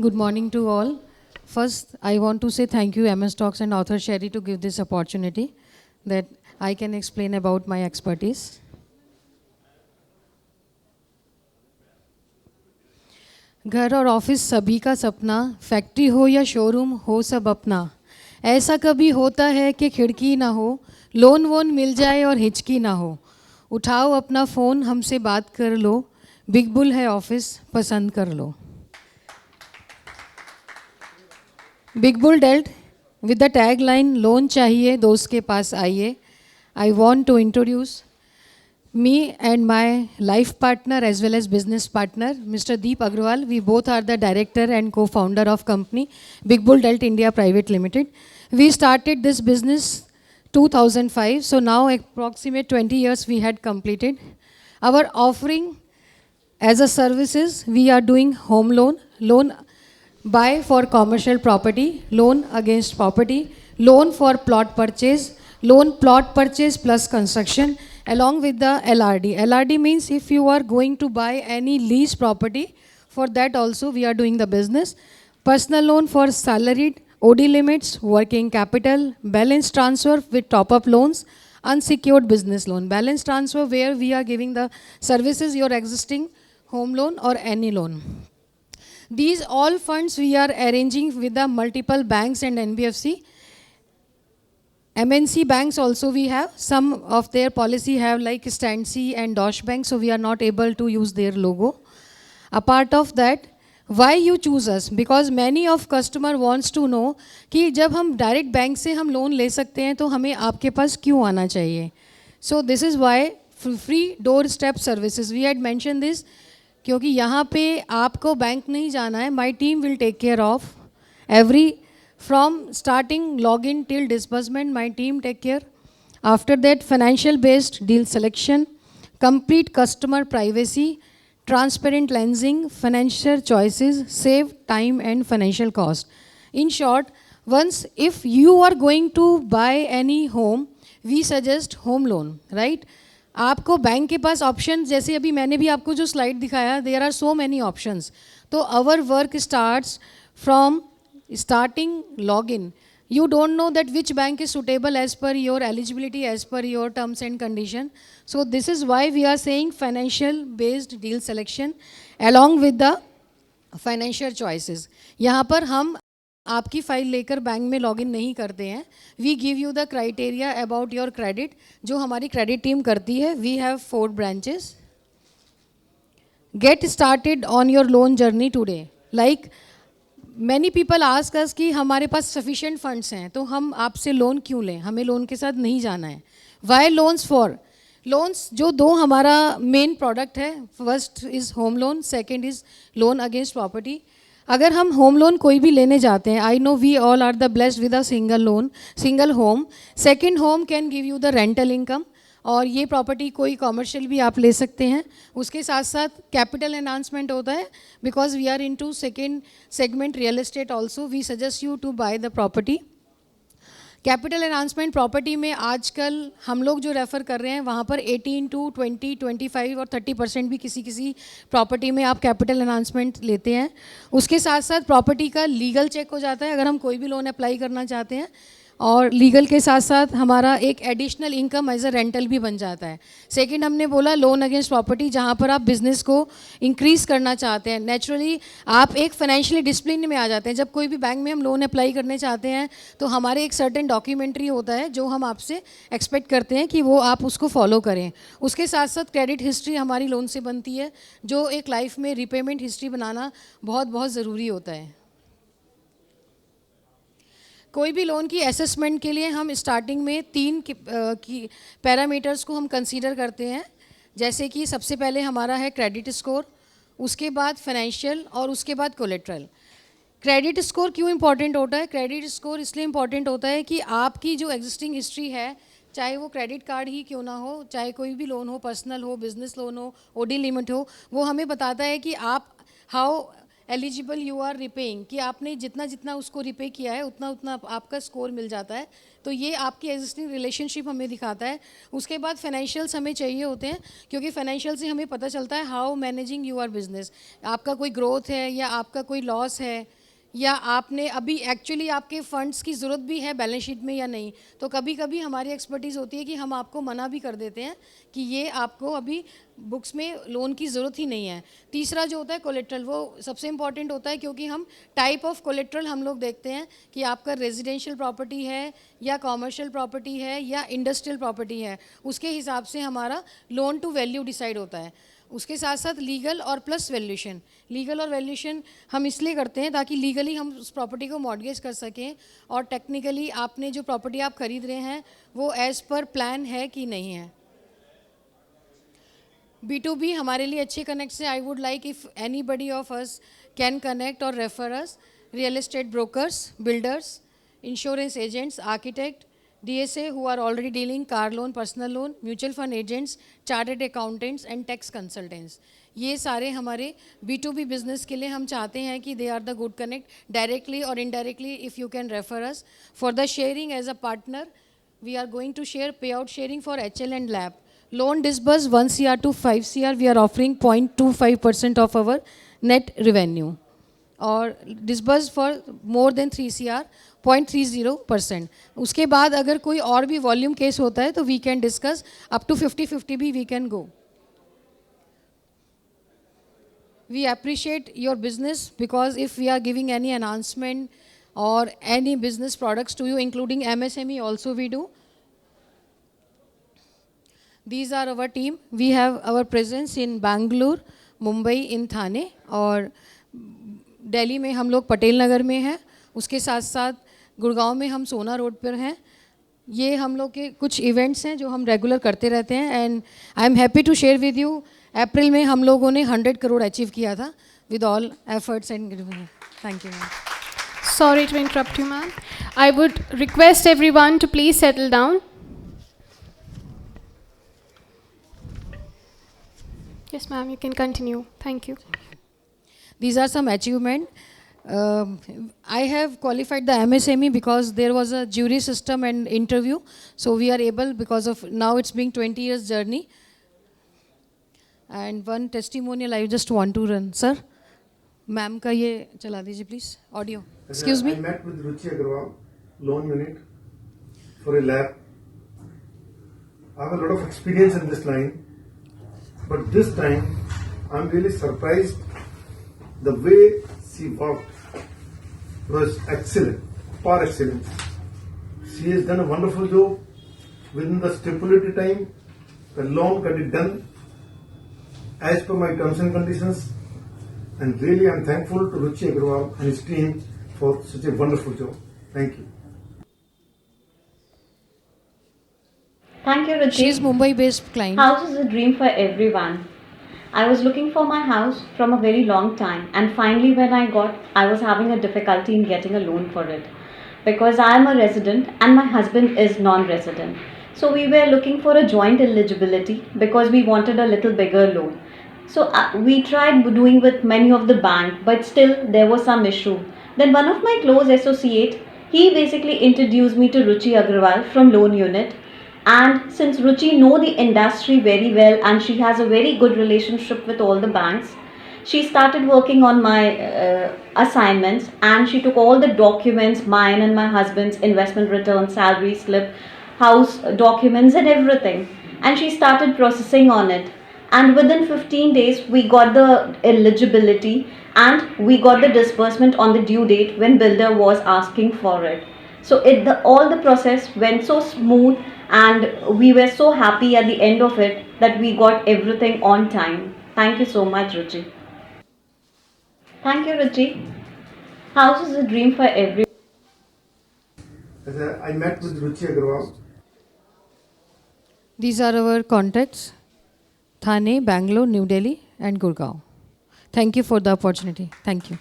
Good morning to all. First, I want to say thank you, MS Talks and Author Sherry, to give this opportunity that I can explain about my expertise. घर और office सभी का सपना, factory हो या showroom हो सब अपना। ऐसा कभी होता है कि खिड़की ना हो, लोन वोन मिल जाए और हिचकी ना हो। उठाओ अपना फ़ोन, हमसे बात कर लो, बिग बुल है ऑफिस, पसंद कर लो। Big bull dealt with the tagline loan चाहिए दोस्त के पास आइए. I want to introduce me and my life partner as well as business partner, Mr. Deep Agrawal. We both are the director and co-founder of company Big Bull Delt India Private Limited. We started this business 2005, so now approximate 20 years we had completed. Our offering as a services, we are doing home loan buy for commercial property, loan against property, loan for plot purchase, loan plot purchase plus construction, along with the LRD. LRD means if you are going to buy any lease property, for that also we are doing the business. Personal loan for salaried, OD limits, working capital, balance transfer with top-up loans, unsecured business loan. Balance transfer where we are giving the services, your existing home loan or any loan. These all funds we are arranging with the multiple banks and NBFC. MNC banks also we have. Some of their policy have like Stancy and Dosh Bank, so we are not able to use their logo. Apart of that, why you choose us? Because many of customer wants to know कि जब हम direct bank से हम loan ले सकते हैं तो हमें आपके पास क्यों आना चाहिए? So this is why free doorstep services. We had mentioned this क्योंकि यहाँ पे आपको बैंक नहीं जाना है. My team will take care of every from starting login till disbursement. My team take care. After that, financial based deal selection, complete customer privacy, transparent lending, financial choices, save time and financial cost. In short, once if you are going to buy any home, we suggest home loan, right? आपको bank के पास option, जैसे अभी मैंने भी आपको जो slide दिखाया, there are so many options. तो our work starts from starting log in. You don't know that which bank is suitable as per your eligibility, as per your terms and condition. So this is why we are saying financial based deal selection along with the financial choices. यहाँ पर हम आपकी file लेकर bank में login नहीं करते हैं. We give you the criteria about your credit, जो हमारी क्रेडिट टीम करती है. We have 4 branches. Get started on your loan journey today. Like many people ask us कि हमारे पास सफिशिएंट फंड्स हैं तो हम आपसे लोन क्यों लें, हमें लोन के साथ नहीं जाना है. वाई लोन्स फॉर लोन्स जो दो हमारा मेन प्रोडक्ट है. First is home loan, second is loan against property. अगर हम होम लोन कोई भी लेने जाते हैं, I know we all are the blessed with a single loan, single home. Second home can give you the rental income, और ये property कोई कॉमर्शियल भी आप ले सकते हैं. उसके साथ साथ कैपिटल एनहांसमेंट होता है. Because we are into second segment real estate also, we suggest you to buy the property. Capital enhancement property में आजकल हम लोग जो रेफ़र कर रहे हैं वहाँ पर 18 to 20, 25 और 30% भी किसी किसी प्रॉपर्टी में आप कैपिटल एनहांसमेंट लेते हैं. उसके साथ साथ प्रॉपर्टी का लीगल चेक हो जाता है अगर हम कोई भी लोन अप्लाई करना चाहते हैं, और लीगल के साथ साथ हमारा एक additional income as a rental भी बन जाता है. सेकंड हमने बोला लोन अगेंस्ट प्रॉपर्टी, जहाँ पर आप बिज़नेस को इंक्रीज़ करना चाहते हैं. नेचुरली आप एक फाइनेंशियली डिसिप्लिन में आ जाते हैं. जब कोई भी बैंक में हम लोन अप्लाई करने चाहते हैं तो हमारे एक सर्टेन डॉक्यूमेंट्री होता है जो हम आपसे एक्सपेक्ट करते हैं कि वो आप उसको फॉलो करें. उसके साथ साथ क्रेडिट हिस्ट्री हमारी लोन से बनती है, जो एक लाइफ में रिपेमेंट हिस्ट्री बनाना बहुत बहुत ज़रूरी होता है. कोई भी लोन की असेसमेंट के लिए हम स्टार्टिंग में 3 की पैरामीटर्स को हम कंसीडर करते हैं. जैसे कि सबसे पहले हमारा है क्रेडिट स्कोर, उसके बाद फाइनेंशियल और उसके बाद कोलेट्रल. क्रेडिट स्कोर क्यों इंपॉर्टेंट होता है? क्रेडिट स्कोर इसलिए इंपॉर्टेंट होता है कि आपकी जो एग्जिस्टिंग हिस्ट्री है, चाहे वो क्रेडिट कार्ड ही क्यों ना हो, चाहे कोई भी लोन हो, पर्सनल हो, बिजनेस लोन हो, ओडी लिमिट हो, वो हमें बताता है कि आप how eligible you are repaying, कि आपने जितना जितना उसको रिपे किया है उतना उतना आपका स्कोर मिल जाता है। तो ये आपकी एग्जिस्टिंग रिलेशनशिप हमें दिखाता है। उसके बाद फाइनेंशियल्स हमें चाहिए होते हैं, क्योंकि फाइनेंशियल से हमें पता चलता है हाउ मैनेजिंग यूर बिजनेस, आपका कोई ग्रोथ है या आपका कोई लॉस है, या आपने अभी एक्चुअली आपके फंड्स की ज़रूरत भी है बैलेंस शीट में या नहीं। तो कभी कभी हमारी एक्सपर्टीज़ होती है कि हम आपको मना भी कर देते हैं कि ये आपको अभी बुक्स में लोन की ज़रूरत ही नहीं है। तीसरा जो होता है कोलेट्रल, वो सबसे इम्पॉर्टेंट होता है, क्योंकि हम टाइप ऑफ कोलेट्रल हम लोग देखते हैं कि आपका रेजिडेंशियल प्रॉपर्टी है या कॉमर्शियल प्रॉपर्टी है या इंडस्ट्रियल प्रॉपर्टी है, उसके हिसाब से हमारा लोन टू वैल्यू डिसाइड होता है। उसके साथ साथ लीगल और प्लस वैल्यूशन, लीगल और वैल्यूशन हम इसलिए करते हैं ताकि लीगली हम उस प्रॉपर्टी को मॉर्गेज कर सकें, और टेक्निकली आपने जो प्रॉपर्टी आप खरीद रहे हैं वो एज़ पर प्लान है कि नहीं है। B2B हमारे लिए अच्छे कनेक्ट से, I would like if anybody of us can connect और refer us, real estate brokers, builders, insurance agents, architect, DSA who are already dealing car loan, personal loan, mutual fund agents, chartered accountants and tax consultants. ये सारे हमारे B2B business के लिए हम चाहते हैं कि they are the good connect, directly और indirectly if you can refer us for the sharing as a partner. We are going to share pay out sharing for HL and LAP. Loan disburse 1 CR to 5 CR, we are offering 0.25% of our net revenue. और disburse for more than 3 CR 0.30%। उसके बाद अगर कोई और भी volume case होता है तो we can discuss up to 50-50 भी we can go. We appreciate your business because if we are giving any announcement or any business products to you, including MSME also we do. These are our team. We have our presence in Bangalore, Mumbai, in Thane, और दिल्ली में हम लोग पटेल नगर में हैं। उसके साथ साथ गुड़गांव में हम सोना रोड पर हैं। ये हम लोग के कुछ इवेंट्स हैं जो हम रेगुलर करते रहते हैं, and I am happy to share with you, April में हम लोगों ने 100 करोड़ अचीव किया था with all efforts and thank you ma'am. Sorry to interrupt you, ma'am. I would request everyone to please settle down. Yes, ma'am, you can continue. Thank you. These are some achievement. I have qualified the MSME because there was a jury system and interview. So we are able, because of now it's been 20 years journey. And one testimonial I just want to run. Sir, ma'am का ये चला दीजिए please. Audio. Excuse me. I met with Ruchi Agarwal, loan unit, for a lab. I have a lot of experience in this line. But this time, I'm really surprised. The way she worked was excellent, far excellent. She has done a wonderful job within the stipulated time. The loan got it done as per my terms and conditions. And really, I'm thankful to Ruchi Agarwal and his team for such a wonderful job. Thank you. Thank you, Ruchi. She is Mumbai-based client. House is a dream for everyone. I was looking for my house from a very long time, and finally when I was having a difficulty in getting a loan for it because I am a resident and my husband is non-resident. So we were looking for a joint eligibility because we wanted a little bigger loan. So we tried doing with many of the bank, but still there was some issue. Then one of my close associate, he basically introduced me to Ruchi Agarwal from loan unit. And since Ruchi know the industry very well and she has a very good relationship with all the banks, she started working on my assignments, and she took all the documents, mine and my husband's investment return, salary slip, house documents and everything, and she started processing on it. And within 15 days we got the eligibility and we got the disbursement on the due date when builder was asking for it. So all the process went so smooth, and we were so happy at the end of it that we got everything on time. Thank you so much, Ruchi. Thank you, Ruchi. House is a dream for everyone. I met with Ruchi Agarwal. These are our contacts: Thane, Bangalore, New Delhi and Gurgaon. Thank you for the opportunity. Thank you.